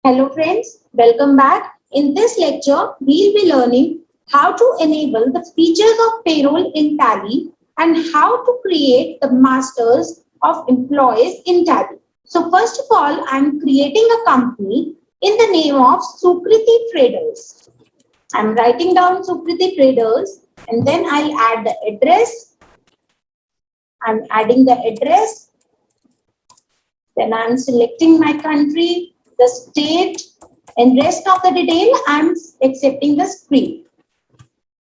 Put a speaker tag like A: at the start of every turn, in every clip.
A: Hello friends, welcome back. In this lecture, we'll be learning how to enable the features of payroll in Tally and how to create the masters of employees in Tally. So first of all, I'm creating a company in the name of Sukriti Traders. I'm writing down Sukriti Traders and then I'll add the address. I'm adding the address. Then I'm selecting my country, the state, and rest of the detail I'm accepting the screen.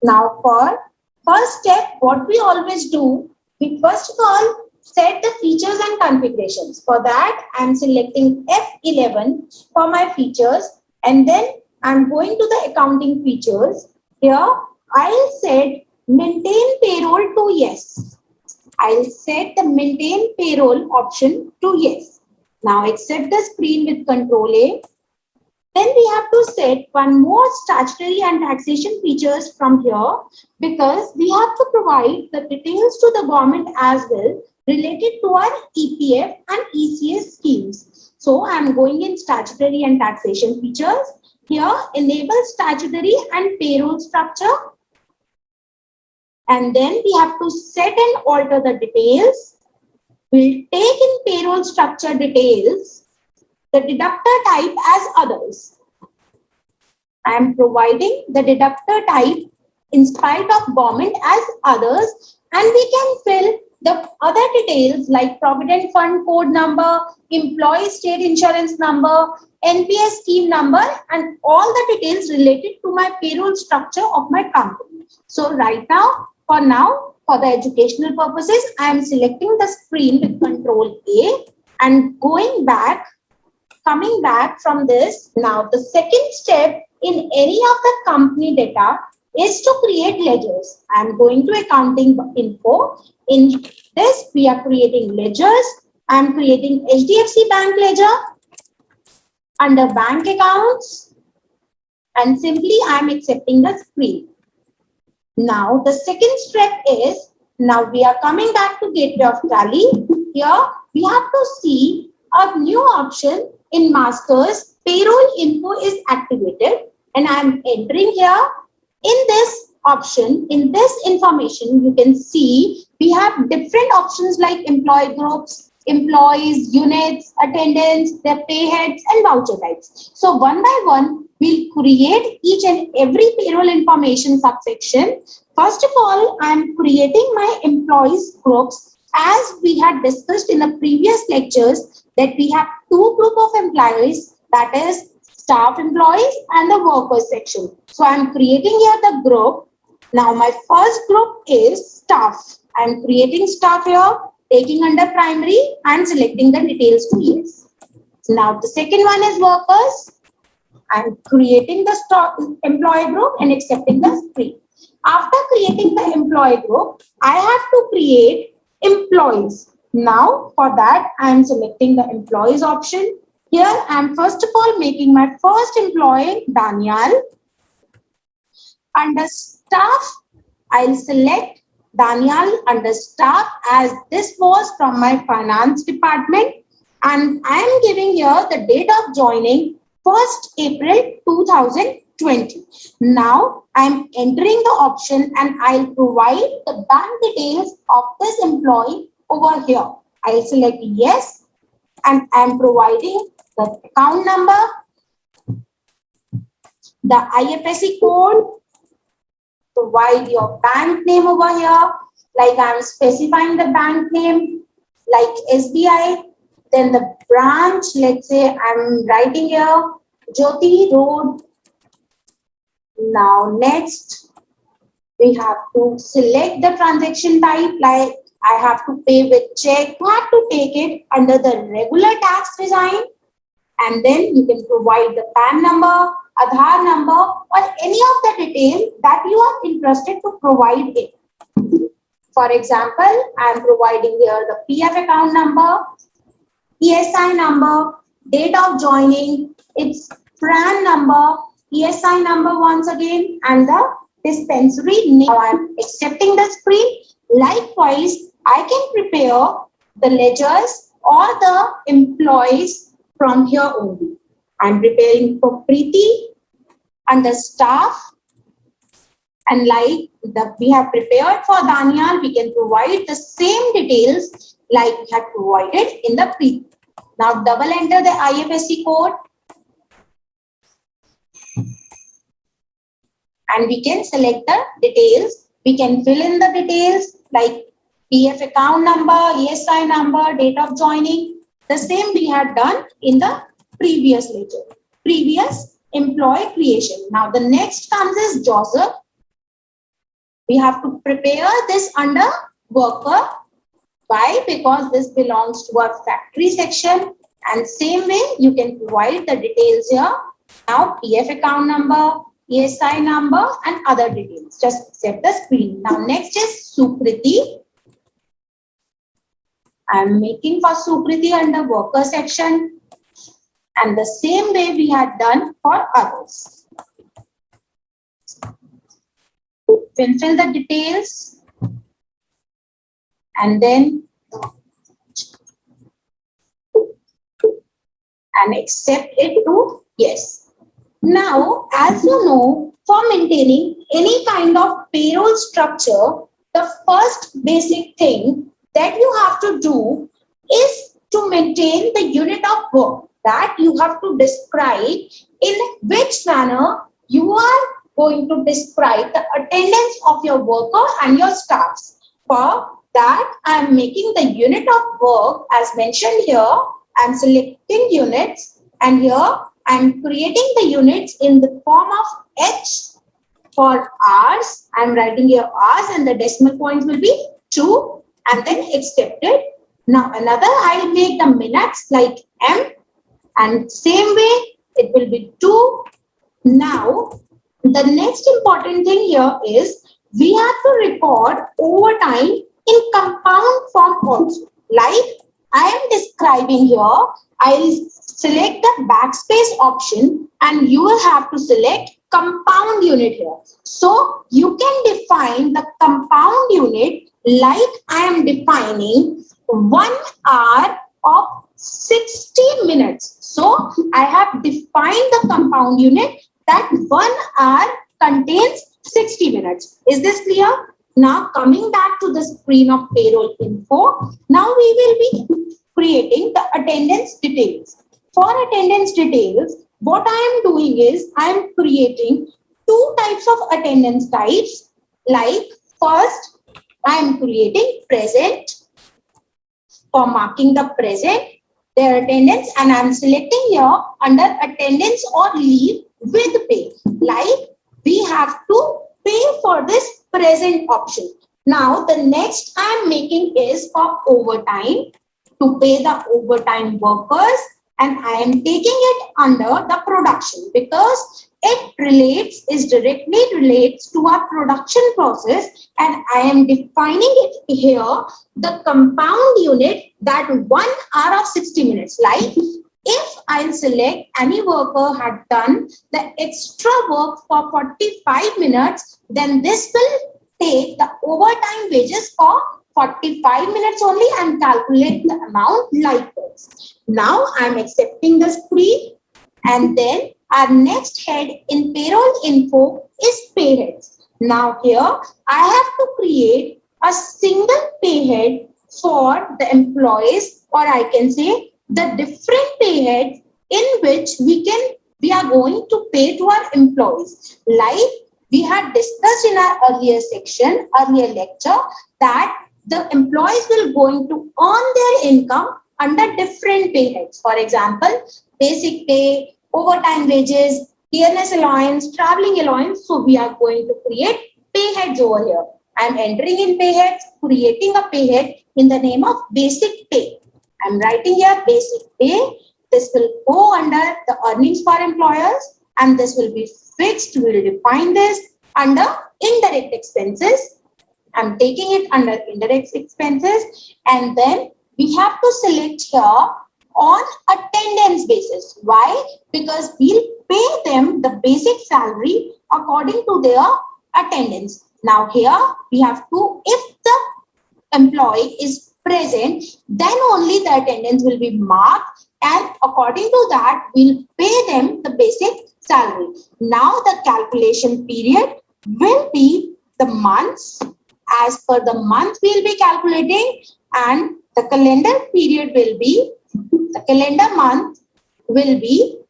A: Now for first step, what we always do, we first of all set the features and configurations. For that, I'm selecting F11 for my features and then I'm going to the accounting features. Here, I'll set maintain payroll to yes. I'll set the maintain payroll option to yes. Now accept the screen with Control A. Then we have to set one more statutory and taxation features from here because we have to provide the details to the government as well related to our EPF and ECS schemes. So I'm going in statutory and taxation features. Here enable statutory and payroll structure. And then we have to set and alter the details. We'll take in payroll structure details the deductor type as others. I am providing the deductor type in spite of government as others, and we can fill the other details like provident fund code number, employee state insurance number, NPS scheme number, and all the details related to my payroll structure of my company. So right now, for the educational purposes, I am selecting the screen with Control A and coming back from this. Now the second step in any of the company data is to create ledgers. I am going to accounting info. In this, we are creating ledgers. I am creating HDFC Bank ledger under bank accounts and simply I am accepting the screen. Now the second step is, now we are coming back to Gateway of Tally. Here we have to see a new option in Masters. Payroll info is activated and I am entering here. In this option, in this information, you can see we have different options like employee groups, employees, units, attendance, their pay heads and voucher types. So one by one, we'll create each and every payroll information subsection. First of all, I'm creating my employees groups as we had discussed in the previous lectures that we have two groups of employees, that is staff employees and the workers section. So I'm creating here the group. Now my first group is staff. I'm creating staff here, taking under primary and selecting the details to yes. Now the second one is workers. I'm creating the employee group and accepting the screen. After creating the employee group, I have to create employees. Now for that, I am selecting the employees option. Here I am first of all making my first employee, Daniel. Under staff, I'll select Daniel under staff as this was from my finance department. And I am giving here the date of joining 1st April 2020. Now I'm entering the option and I'll provide the bank details of this employee over here. I'll select yes and I'm providing the account number, the IFSC code, provide your bank name over here, like I'm specifying the bank name, like SBI, then the branch, let's say I'm writing here, Jyoti Road. Now next, we have to select the transaction type, like I have to pay with check. You have to take it under the regular tax design and then you can provide the PAN number, Aadhaar number or any of the details that you are interested to provide it. For example, I am providing here the PF account number, ESI number, date of joining, its PRAN number, ESI number once again, and the dispensary name. Now I am accepting the screen. Likewise, I can prepare the ledgers or the employees from here only. I'm preparing for Preeti under staff. And like we have prepared for Daniel, we can provide the same details like we had provided in the Preeti. Now double enter the IFSC code. And we can select the details. We can fill in the details like PF account number, ESI number, date of joining. The same we had done in the previous lecture, previous employee creation. Now the next comes is Joseph. We have to prepare this under worker. Why? Because this belongs to our factory section. And same way you can provide the details here. Now PF account number, ESI number and other details. Just set the screen. Now next is Sukriti. I am making for Sukriti under worker section. And the same way we had done for others. Fill the details. And then and accept it to yes. Now, as you know, for maintaining any kind of payroll structure, the first basic thing that you have to do is to maintain the unit of work that you have to describe in which manner you are going to describe the attendance of your worker and your staffs. For that, I am making the unit of work as mentioned here. I am selecting units and here I am creating the units in the form of H for hours. I am writing here hours and the decimal points will be 2 and then accepted. Now another I will make the minutes like M and same way it will be 2. Now the next important thing here is we have to record overtime in compound form also. Like I am describing here, I'll select the backspace option and you will have to select compound unit here. So you can define the compound unit like I am defining 1 hour of 60 minutes. So I have defined the compound unit that 1 hour contains 60 minutes. Is this clear? Now coming back to the screen of payroll info, now we will be creating the attendance details. For attendance details, what I am doing is I am creating 2 types of attendance types. Like first, I am creating present for marking the present, their attendance, and I am selecting here under attendance or leave with pay. Like we have to pay for this present option. Now the next I am making is for overtime, to pay the overtime workers, and I am taking it under the production because it directly relates to our production process, and I am defining it here the compound unit that 1 hour of 60 minutes. Like if I select any worker had done the extra work for 45 minutes, then this will take the overtime wages for 45 minutes only and calculate the amount like this. Now I'm accepting the screen, and then our next head in payroll info is pay heads. Now here I have to create a single pay head for the employees, or I can say the different pay heads in which we are going to pay to our employees. Like we had discussed in our earlier lecture, that the employees will going to earn their income under different pay heads. For example, basic pay, overtime wages, dearness allowance, traveling allowance. So we are going to create pay heads over here. I am entering in pay heads, creating a pay head in the name of basic pay. I am writing here basic pay. This will go under the earnings for employers, and this will be fixed. We will define this under indirect expenses. I'm taking it under indirect expenses, and then we have to select here on attendance basis. Why? Because we'll pay them the basic salary according to their attendance. Now here we have to, if the employee is present, then only the attendance will be marked. and according to that, we'll pay them the basic salary. Now the calculation period will be the months. As per the month we'll be calculating, and the calendar period will be, the calendar month will be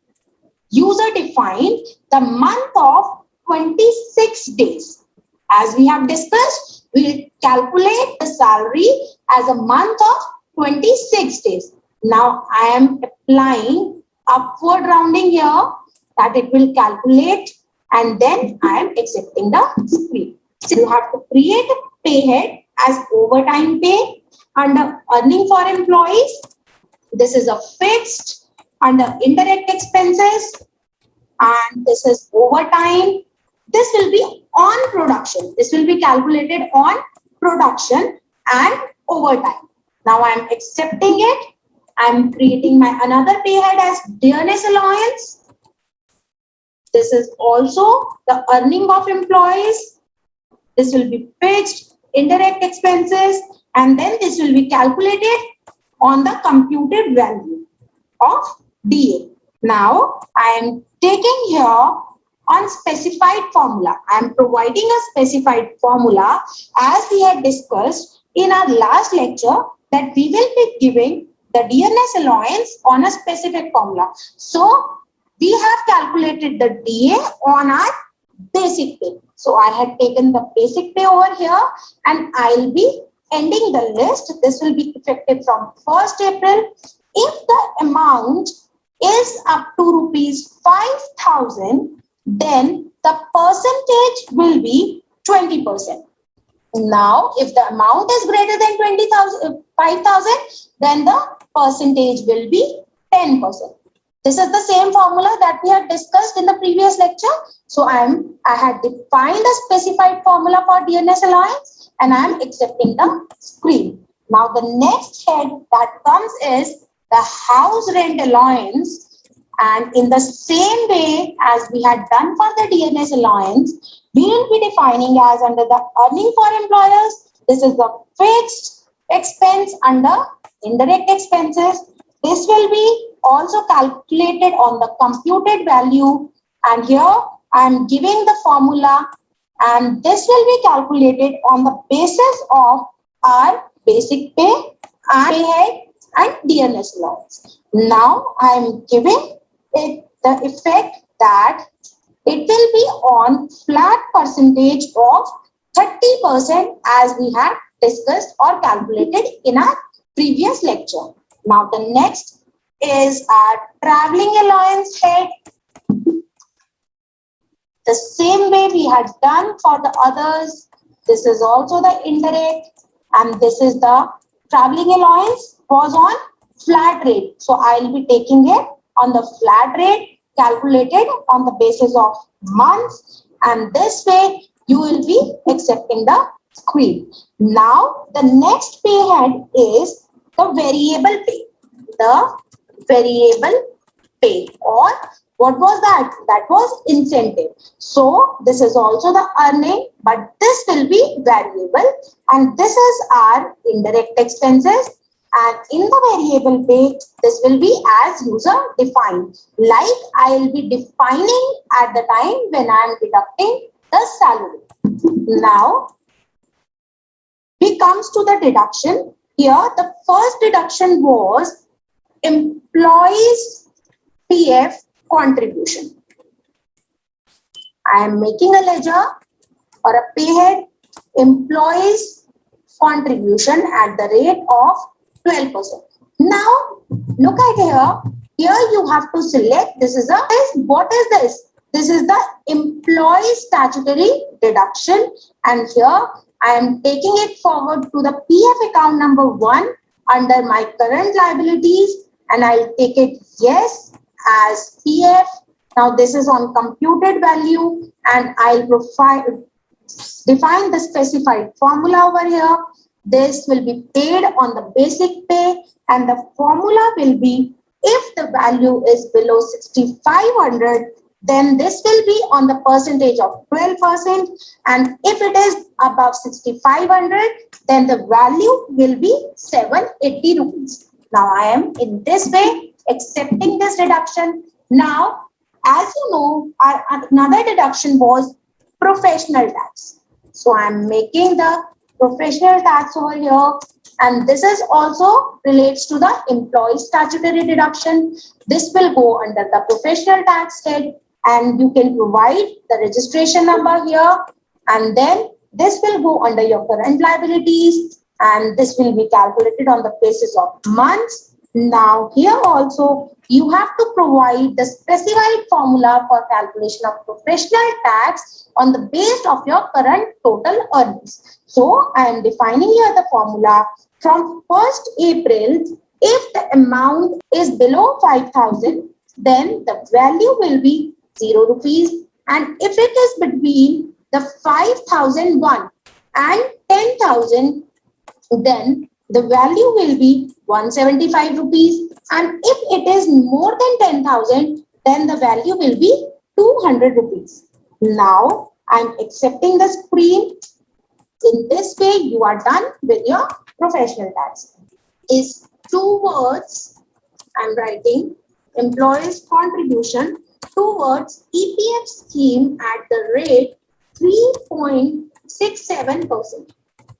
A: user defined the month of 26 days. As we have discussed, we will calculate the salary as a month of 26 days. Now I am applying upward rounding here, that it will calculate, and then I am accepting the screen. So you have to create a pay head as overtime pay under earning for employees. This is a fixed under indirect expenses, and this is overtime. This will be on production. This will be calculated on production and overtime. Now I am accepting it. I am creating my another pay head as dearness allowance. This is also the earning of employees. This will be fixed, indirect expenses, and then this will be calculated on the computed value of DA. Now I am taking here on specified formula. I am providing a specified formula as we had discussed in our last lecture, that we will be giving the dearness allowance on a specific formula. So we have calculated the DA on our basic pay. So I had taken the basic pay over here, and I'll be ending the list. This will be effective from 1st April. If the amount is up to rupees 5,000, then the percentage will be 20%. Now, if the amount is greater than 5,000, then the percentage will be 10%. This is the same formula that we had discussed in the previous lecture. So I had defined a specified formula for dearness allowance, and I am accepting the screen. Now the next head that comes is the house rent allowance. And in the same way as we had done for the dearness allowance, we will be defining as under the earning for employers. This is the fixed expense under indirect expenses. This will be also calculated on the computed value. And here I am giving the formula, and this will be calculated on the basis of our basic pay and pay head and dearness allowance. Now I am giving it the effect that it will be on flat percentage of 30% as we had discussed or calculated in our previous lecture. Now the next is our traveling allowance head. The same way we had done for the others. This is also the indirect, and this is the traveling allowance was on flat rate. So I'll be taking it on the flat rate calculated on the basis of months, and this way you will be accepting the screen. Now the next pay head is the variable pay. The variable pay, or what was that? That was incentive. So this is also the earning, but this will be variable, and this is our indirect expenses. And in the variable pay, this will be as user defined, like I will be defining at the time when I am deducting the salary. Now, we comes to the deduction. Here, the first deduction was employees PF contribution. I am making a ledger or a pay head, employees contribution at the rate of 12%. Now, look at here. Here you have to select, what is this? This is the employee statutory deduction, and here I am taking it forward to the PF account number 1 under my current liabilities, and I'll take it yes as PF. Now this is on computed value, and I'll define the specified formula over here. This will be paid on the basic pay, and the formula will be, if the value is below 6,500, then this will be on the percentage of 12%, and if it is above 6,500, then the value will be 780 rupees. Now I am in this way accepting this deduction. Now, as you know, our another deduction was professional tax. So I'm making the professional tax over here, and this is also relates to the employee statutory deduction. This will go under the professional tax head, and you can provide the registration number here, and then this will go under your current liabilities, and this will be calculated on the basis of months. Now here also you have to provide the specified formula for calculation of professional tax on the base of your current total earnings. So I am defining here the formula from 1st April. If the amount is below 5,000, then the value will be 0 rupees, and if it is between the 5,001 and 10,000, then the value will be 175 rupees, and if it is more than 10,000, then the value will be 200 rupees. Now I am accepting the screen. In this way, you are done with your professional tax. Is towards, I'm writing employees' contribution towards EPF scheme at the rate 3.67%.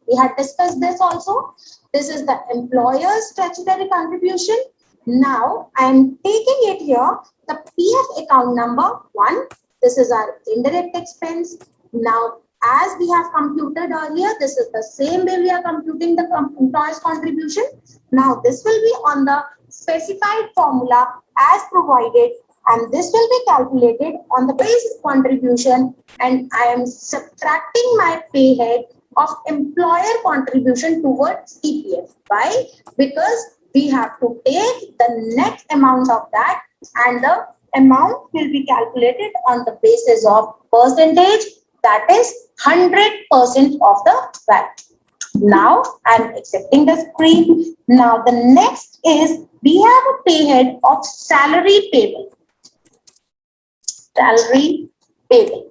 A: We had discussed this also. This is the employer's statutory contribution. Now I am taking it here, the PF account number 1. This is our indirect expense. Now, as we have computed earlier, this is the same way we are computing the employer's contribution. Now this will be on the specified formula as provided, and this will be calculated on the base contribution, and I am subtracting my pay head of employer contribution towards EPF. Why? Because we have to take the net amount of that, and the amount will be calculated on the basis of percentage, that is 100% of the value. Now I'm accepting the screen. Now the next is we have a pay head of salary payable. Salary payable.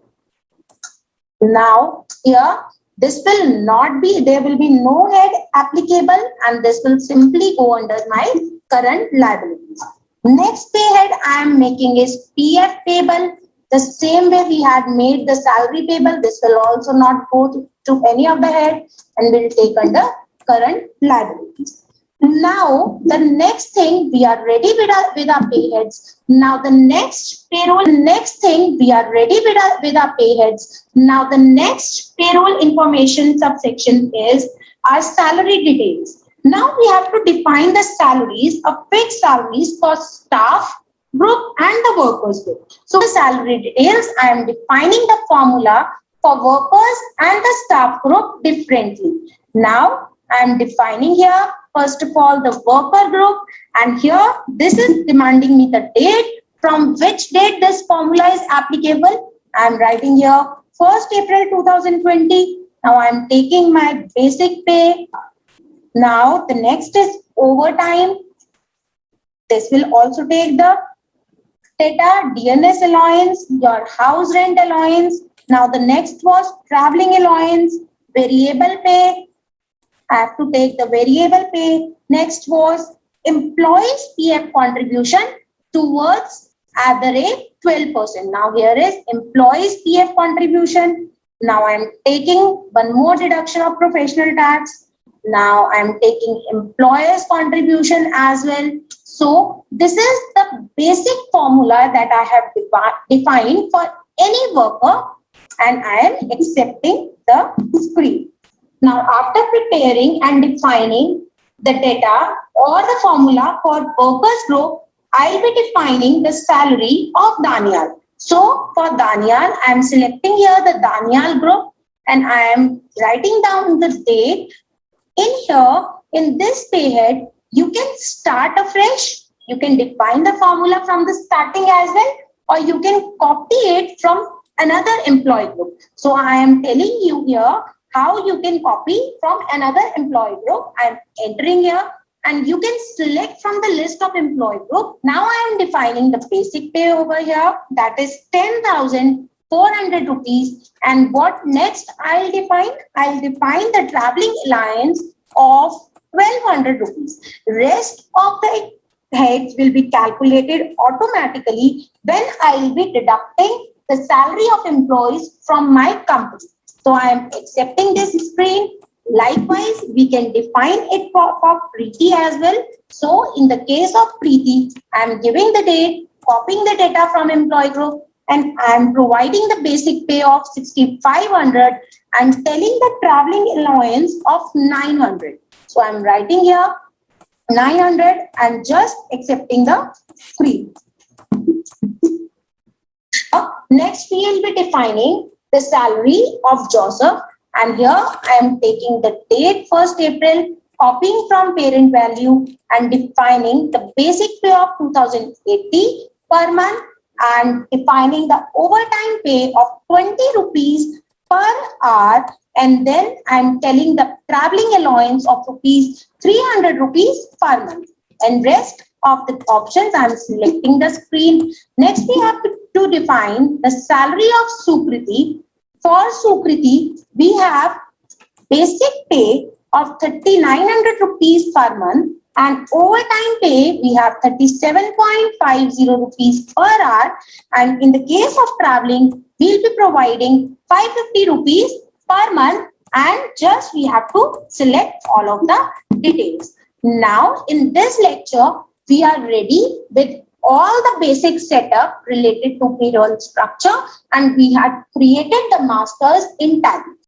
A: Now here this will not be, there will be no head applicable, and this will simply go under my current liabilities. Next pay head I am making is PF payable. The same way we had made the salary payable, this will also not go to any of the head and will take under current liabilities. Now the next thing, we are ready with our pay heads. Now the next payroll, next thing we are ready with our pay heads. Now the next payroll information subsection is our salary details. Now we have to define the salaries of fixed salaries for staff group and the workers group. So the salary details, I am defining the formula for workers and the staff group differently. Now I am defining here first of all the worker group, and here this is demanding me the date from which date this formula is applicable. I am writing here 1st April 2020. Now I am taking my basic pay. Now the next is overtime. This will also take the data, DNS allowance, your house rent allowance. Now the next was traveling allowance, variable pay. I have to take the variable pay. Next was employees PF contribution towards at the rate 12%. Now here is employees PF contribution. Now I am taking one more deduction of professional tax. Now I am taking employers contribution as well. So this is the basic formula that I have defined for any worker, and I am accepting the screen. Now after preparing and defining the data or the formula for workers group, I'll be defining the salary of Daniel. So for Daniel, I am selecting here the Daniel group, and I am writing down the date. In here, in this pay head, you can start afresh. You can define the formula from the starting as well, or you can copy it from another employee group. So I am telling you here how you can copy from another employee group. I am entering here, and you can select from the list of employee group. Now I am defining the basic pay over here, that is 10,400 rupees. And what next I'll define? I'll define the traveling allowance of 1,200 rupees. Rest of the heads will be calculated automatically when I will be deducting the salary of employees from my company. So I am accepting this screen. Likewise, we can define it for Preeti as well. So in the case of Preeti, I am giving the date, copying the data from employee group, and I am providing the basic pay of 6,500 and telling the traveling allowance of 900. So I am writing here 900 and just accepting the screen. Next, we will be defining the salary of Joseph, and here I am taking the date 1st April, copying from parent value and defining the basic pay of 2080 per month and defining the overtime pay of 20 rupees per hour, and then I am telling the traveling allowance of rupees 300 rupees per month, and rest of the options I am selecting the screen. Next, we have to define the salary of Sukriti. For Sukriti, we have basic pay of 3,900 rupees per month and overtime pay we have 37.50 rupees per hour, and in the case of traveling we'll be providing 550 rupees per month, and just we have to select all of the details. Now in this lecture we are ready with all the basic setup related to payroll structure, and we had created the masters in Tally.